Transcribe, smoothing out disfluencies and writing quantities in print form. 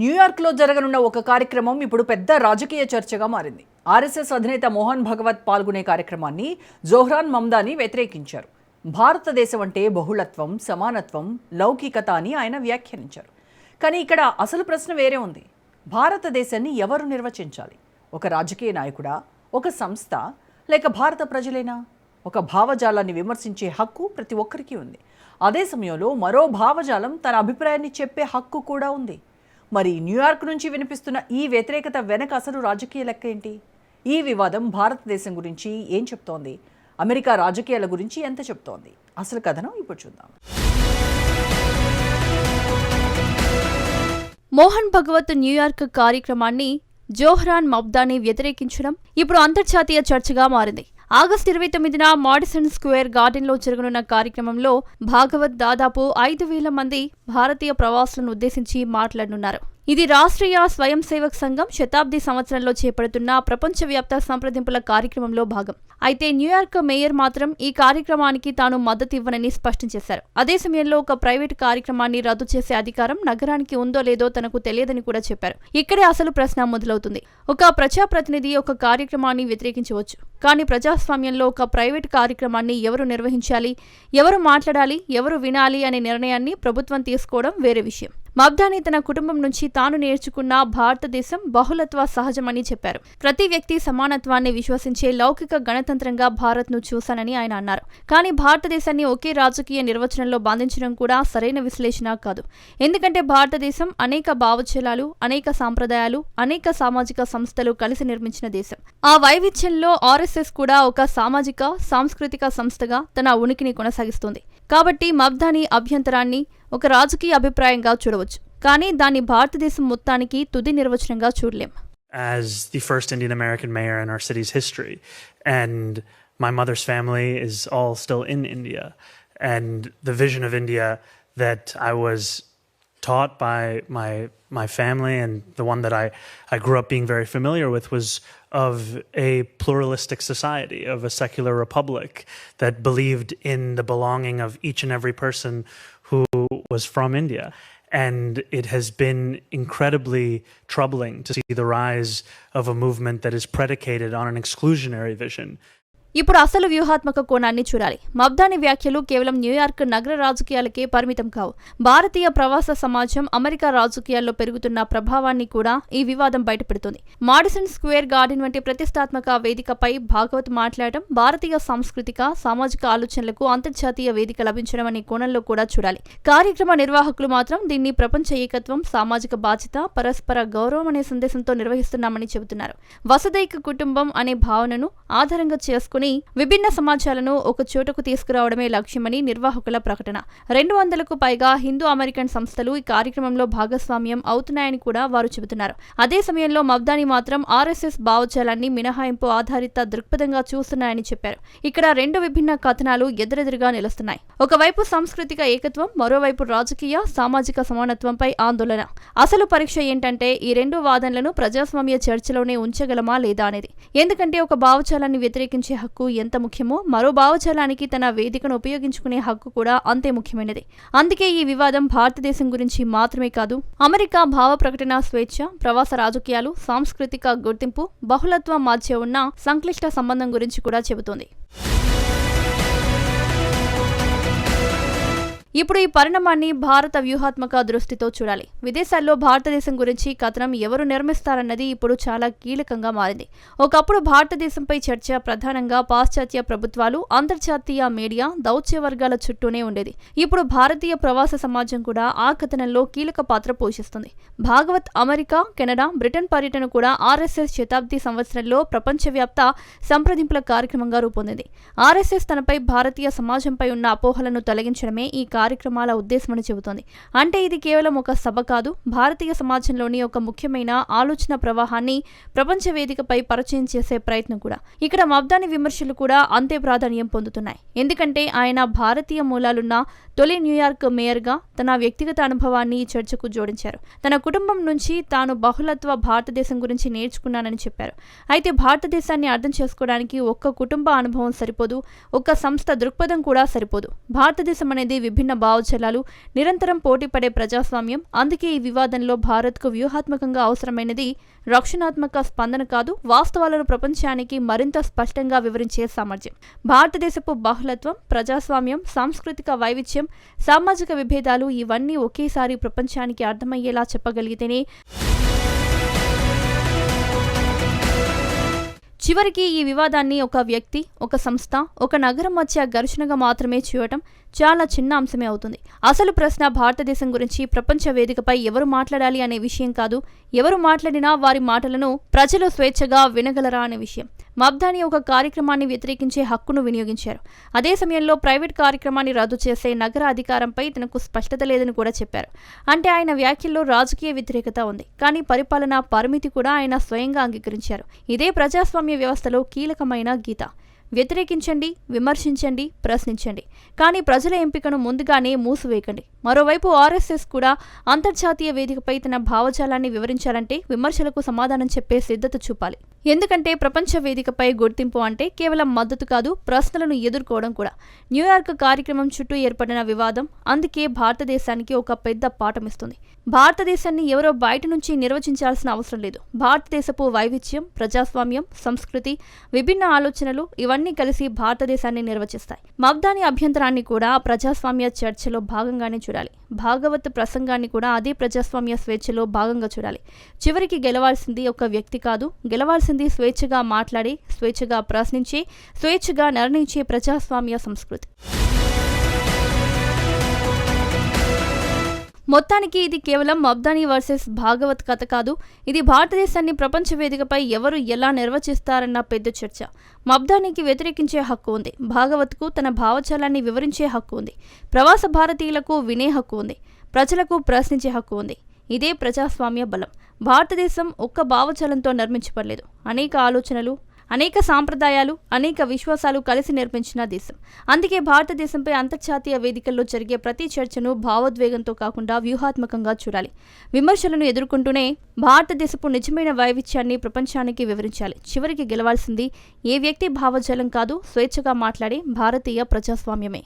న్యూయార్క్లో జరగనున్న ఒక కార్యక్రమం ఇప్పుడు పెద్ద రాజకీయ చర్చగా మారింది. ఆర్ఎస్ఎస్ అధినేత మోహన్ భగవత్ పాల్గొనే కార్యక్రమాన్ని జోహ్రాన్ మమ్దాని వ్యతిరేకించారు. భారతదేశం అంటే బహుళత్వం, సమానత్వం, లౌకికత అని ఆయన వ్యాఖ్యానించారు. కానీ ఇక్కడ అసలు ప్రశ్న వేరే ఉంది. భారతదేశాన్ని ఎవరు నిర్వచించాలి? ఒక రాజకీయ నాయకుడా, ఒక సంస్థ, లేక భారత ప్రజలేనా? ఒక భావజాలాన్ని విమర్శించే హక్కు ప్రతి ఒక్కరికి ఉంది. అదే సమయంలో మరో భావజాలం తన అభిప్రాయాన్ని చెప్పే హక్కు కూడా ఉంది. మరి న్యూయార్క్ నుంచి వినిపిస్తున్న ఈ వ్యతిరేకత వెనక అసలు రాజకీయ లెక్క ఏంటి? ఈ వివాదం భారతదేశం గురించి ఏం చెప్తోంది? అమెరికా రాజకీయాల గురించి ఎంత చెప్తోంది? అసలు కథనం ఇప్పుడు చూద్దాం. మోహన్ భగవత్ న్యూయార్క్ కార్యక్రమాన్ని జోహ్రాన్ మమ్దాని వ్యతిరేకించడం ఇప్పుడు అంతర్జాతీయ చర్చగా మారింది. ఆగస్టు 29న మాడిసన్ స్క్వేర్ గార్డెన్లో జరగనున్న కార్యక్రమంలో భాగవత్ దాదాపు 5,000 మంది భారతీయ ప్రవాసులను ఉద్దేశించి మాట్లాడనున్నారు. ఇది రాష్ట్రీయ స్వయం సేవక్ సంఘం శతాబ్ది సంవత్సరంలో చేపడుతున్న ప్రపంచవ్యాప్త సంప్రదింపుల కార్యక్రమంలో భాగం. అయితే న్యూయార్క్ మేయర్ మాత్రం ఈ కార్యక్రమానికి తాను మద్దతు ఇవ్వనని స్పష్టం చేశారు. అదే సమయంలో ఒక ప్రైవేటు కార్యక్రమాన్ని రద్దు చేసే అధికారం నగరానికి ఉందో లేదో తనకు తెలియదని కూడా చెప్పారు. ఇక్కడే అసలు ప్రశ్న మొదలవుతుంది. ఒక ప్రజాప్రతినిధి ఒక కార్యక్రమాన్ని వ్యతిరేకించవచ్చు, కానీ ప్రజాస్వామ్యంలో ఒక ప్రైవేటు కార్యక్రమాన్ని ఎవరు నిర్వహించాలి, ఎవరు మాట్లాడాలి, ఎవరు వినాలి అనే నిర్ణయాన్ని ప్రభుత్వం తీసుకోవడం వేరే విషయం. మమ్దాని తన కుటుంబం నుంచి తాను నేర్చుకున్న భారతదేశం బహుళత్వ సహజమని చెప్పారు. ప్రతి వ్యక్తి సమానత్వాన్ని విశ్వసించే లౌకిక గణతంత్రంగా భారత్ను చూశానని ఆయన అన్నారు. కానీ భారతదేశాన్ని ఒకే రాజకీయ నిర్వచనంలో బంధించడం కూడా సరైన విశ్లేషణ కాదు. ఎందుకంటే భారతదేశం అనేక భావజాలాలు, అనేక సాంప్రదాయాలు, అనేక సామాజిక సంస్థలు కలిసి నిర్మించిన దేశం. ఆ వైవిధ్యంలో ఆర్ఎస్ఎస్ కూడా ఒక సామాజిక, సాంస్కృతిక సంస్థగా తన ఉనికిని కొనసాగిస్తుంది. కాబట్టి మమ్దాని అభ్యంతరాన్ని ఒక రాజకీయ అభిప్రాయంగా చూడవచ్చు, కానీ దాన్ని భారతదేశం మొత్తానికి తుది నిర్వచనంగా చూడలేం. As the first Indian American mayor in our city's history, and my mother's family is all still in India, and the vision of India that I was taught by my family, and the one that I grew up being very familiar with, was of a pluralistic society, of a secular republic that believed in the belonging of each and every person who was from India. And it has been incredibly troubling to see the rise of a movement that is predicated on an exclusionary vision. ఇప్పుడు అసలు వ్యూహాత్మక కోణాన్ని చూడాలి. మమ్దాని వ్యాఖ్యలు కేవలం New York నగర రాజకీయాలకే పరిమితం కావు. భారతీయ ప్రవాస సమాజం, అమెరికా రాజకీయాల్లో పెరుగుతున్న ప్రభావాన్ని కూడా ఈ వివాదం బయటపెడుతుంది. మాడిసన్ స్క్వేర్ గార్డెన్ వంటి ప్రతిష్టాత్మక వేదికపై భాగవత్ మాట్లాడటం భారతీయ సాంస్కృతిక, సామాజిక ఆలోచనలకు అంతర్జాతీయ వేదిక లభించడం అనే కోణంలో కూడా చూడాలి. కార్యక్రమ నిర్వాహకులు మాత్రం దీన్ని ప్రపంచ ఏకత్వం, సామాజిక బాధ్యత, పరస్పర గౌరవం అనే సందేశంతో నిర్వహిస్తున్నామని చెబుతున్నారు. వసుదైక కుటుంబం అనే భావనను ఆధారంగా చేసుకుని విభిన్న సమాజాలను ఒక చోటకు తీసుకురావడమే లక్ష్యమని నిర్వాహకుల ప్రకటన. 200కు పైగా హిందూ అమెరికన్ సంస్థలు ఈ కార్యక్రమంలో భాగస్వామ్యం అవుతున్నాయని కూడా వారు చెబుతున్నారు. అదే సమయంలో మమ్దాని మాత్రం ఆర్ఎస్ఎస్ భావజాలాన్ని మినహాయింపు ఆధారిత దృక్పథంగా చూస్తున్నాయని చెప్పారు. ఇక్కడ రెండు విభిన్న కథనాలు ఎదురెదురుగా నిలుస్తున్నాయి. ఒకవైపు సాంస్కృతిక ఏకత్వం, మరోవైపు రాజకీయ, సామాజిక సమానత్వంపై ఆందోళన. అసలు పరీక్ష ఏంటంటే ఈ రెండు వాదనలను ప్రజాస్వామ్య చర్చలోనే ఉంచగలమా లేదా అనేది. ఎందుకంటే ఒక భావజాలాన్ని వ్యతిరేకించే హక్కు ఎంత ముఖ్యమో, మరో భావజాలానికి తన వేదికను ఉపయోగించుకునే హక్కు కూడా అంతే ముఖ్యమైనది. అందుకే ఈ వివాదం భారతదేశం గురించి మాత్రమే కాదు, అమెరికా భావ ప్రకటన స్వేచ్ఛ, ప్రవాస రాజకీయాలు, సాంస్కృతిక గుర్తింపు, బహుళత్వం మధ్య ఉన్న సంక్లిష్ట సంబంధం గురించి కూడా చెబుతోంది. ఇప్పుడు ఈ పరిణామాన్ని భారత వ్యూహాత్మక దృష్టితో చూడాలి. విదేశాల్లో భారతదేశం గురించి కథనం ఎవరు నిర్మిస్తారన్నది ఇప్పుడు చాలా కీలకంగా మారింది. ఒకప్పుడు భారతదేశంపై చర్చ ప్రధానంగా పాశ్చాత్య ప్రభుత్వాలు, అంతర్జాతీయ మీడియా, దౌత్య వర్గాల చుట్టూనే ఉండేది. ఇప్పుడు భారతీయ ప్రవాస సమాజం కూడా ఆ కథనంలో కీలక పాత్ర పోషిస్తుంది. భాగవత్ అమెరికా, కెనడా, బ్రిటన్ పర్యటన కూడా ఆర్ఎస్ఎస్ శతాబ్ది సంవత్సరంలో ప్రపంచవ్యాప్త సంప్రదింపుల కార్యక్రమంగా రూపొందింది. ఆర్ఎస్ఎస్ తనపై, భారతీయ సమాజంపై ఉన్న అపోహలను తొలగించడమే ఈ కార్యక్రమాల ఉద్దేశమని చెబుతోంది. అంటే ఇది కేవలం ఒక సభ కాదు, భారతీయ సమాజంలోని ఒక ముఖ్యమైన ఆలోచన ప్రవాహాన్ని ప్రపంచ వేదికపై పరిచయం చేసే ప్రయత్నం కూడా. ఇక్కడ మమ్దాని విమర్శలు కూడా అంతే ప్రాధాన్యం పొందుతున్నాయి. ఎందుకంటే ఆయన భారతీయ మూలాలున్న తొలి న్యూయార్క్ మేయర్గా తన వ్యక్తిగత అనుభవాన్ని ఈ చర్చకు జోడించారు. తన కుటుంబం నుంచి తాను బహుళత్వ భారతదేశం గురించి నేర్చుకున్నానని చెప్పారు. అయితే భారతదేశాన్ని అర్థం చేసుకోవడానికి ఒక్క కుటుంబ అనుభవం సరిపోదు, ఒక్క సంస్థ దృక్పథం కూడా సరిపోదు. భారతదేశం అనేది విభిన్న విభిన్న భావజాలాలు నిరంతరం పోటీపడే ప్రజాస్వామ్యం. అందుకే ఈ వివాదంలో భారత్కు వ్యూహాత్మకంగా అవసరమైనది రక్షణాత్మక స్పందన కాదు, వాస్తవాలను ప్రపంచానికి మరింత స్పష్టంగా వివరించే సామర్థ్యం. భారతదేశపు బహుళత్వం, ప్రజాస్వామ్యం, సాంస్కృతిక వైవిధ్యం, సామాజిక విభేదాలు ఇవన్నీ ఒకేసారి ప్రపంచానికి అర్థమయ్యేలా చెప్పగలిగితేనే చివరికి ఈ వివాదాన్ని ఒక వ్యక్తి, ఒక సంస్థ, ఒక నగరం మధ్య ఘర్షణగా మాత్రమే చూడటం చాలా చిన్న అంశమే అవుతుంది. అసలు ప్రశ్న భారతదేశం గురించి ప్రపంచ వేదికపై ఎవరు మాట్లాడాలి అనే విషయం కాదు, ఎవరు మాట్లాడినా వారి మాటలను ప్రజలు స్వేచ్ఛగా వినగలరా అనే విషయం. మబ్దాని ఒక కార్యక్రమాన్ని వ్యతిరేకించే హక్కును వినియోగించారు. అదే సమయంలో ప్రైవేట్ కార్యక్రమాన్ని రద్దు చేసే నగర అధికారంపై తనకు స్పష్టత లేదని కూడా చెప్పారు. అంటే ఆయన వ్యాఖ్యల్లో రాజకీయ వ్యతిరేకత ఉంది, కానీ పరిపాలనా పరిమితి కూడా ఆయన స్వయంగా అంగీకరించారు. ఇదే ప్రజాస్వామ్య వ్యవస్థలో కీలకమైన గీత. వ్యతిరేకించండి, విమర్శించండి, ప్రశ్నించండి, కానీ ప్రజల ఎంపికను ముందుగానే మూసివేయకండి. మరోవైపు ఆర్ఎస్ఎస్ కూడా అంతర్జాతీయ వేదికపై తన భావజాలాన్ని వివరించాలంటే విమర్శలకు సమాధానం చెప్పే సిద్ధత చూపాలి. ఎందుకంటే ప్రపంచ వేదికపై గుర్తింపు అంటే కేవలం మద్దతు కాదు, ప్రశ్నలను ఎదుర్కోవడం కూడా. న్యూయార్క్ కార్యక్రమం చుట్టూ ఏర్పడిన వివాదం అందుకే భారతదేశానికి ఒక పెద్ద పాఠమిస్తుంది. భారతదేశాన్ని ఎవరో బయట నుంచి నిర్వచించాల్సిన అవసరం లేదు. భారతదేశపు వైవిధ్యం, ప్రజాస్వామ్యం, సంస్కృతి, విభిన్న ఆలోచనలు ఇవన్నీ కలిసి భారతదేశాన్ని నిర్వచిస్తాయి. మబ్దాని అభ్యంతరాన్ని కూడా ప్రజాస్వామ్య చర్చలో భాగంగానే చూడాలి. భాగవత్ ప్రసంగాన్ని కూడా అదే ప్రజాస్వామ్య స్వేచ్ఛలో భాగంగా చూడాలి. చివరికి గెలవాల్సింది ఒక వ్యక్తి కాదు, గెలవాల్సింది స్వేచ్ఛగా మాట్లాడే, స్వేచ్ఛగా ప్రశ్నించే, స్వేచ్ఛగా నిర్ణయించే ప్రజాస్వామ్య సంస్కృతి. మొత్తానికి ఇది కేవలం మబ్దాని వర్సెస్ భాగవత్ కథ కాదు, ఇది భారతదేశాన్ని ప్రపంచ వేదికపై ఎవరు ఎలా నిర్వచిస్తారన్న పెద్ద చర్చ. మబ్దానికి వ్యతిరేకించే హక్కు ఉంది, భాగవత్కు తన భావజాలాన్ని వివరించే హక్కు ఉంది, ప్రవాస భారతీయులకు వినే హక్కు ఉంది, ప్రజలకు ప్రశ్నించే హక్కు ఉంది. ఇదే ప్రజాస్వామ్య బలం. భారతదేశం ఒక్క భావజాలంతో నిర్మించబడలేదు. అనేక ఆలోచనలు, అనేక సాంప్రదాయాలు, అనేక విశ్వాసాలు కలిసి నిర్మించిన దేశం. అందుకే భారతదేశంపై అంతర్జాతీయ వేదికల్లో జరిగే ప్రతి చర్చను భావోద్వేగంతో కాకుండా వ్యూహాత్మకంగా చూడాలి. విమర్శలను ఎదుర్కొంటూనే భారతదేశపు నిజమైన వైవిధ్యాన్ని ప్రపంచానికి వివరించాలి. చివరికి గెలవాల్సింది ఏ వ్యక్తి భావజాలం కాదు, స్వేచ్ఛగా మాట్లాడే భారతీయ ప్రజాస్వామ్యమే.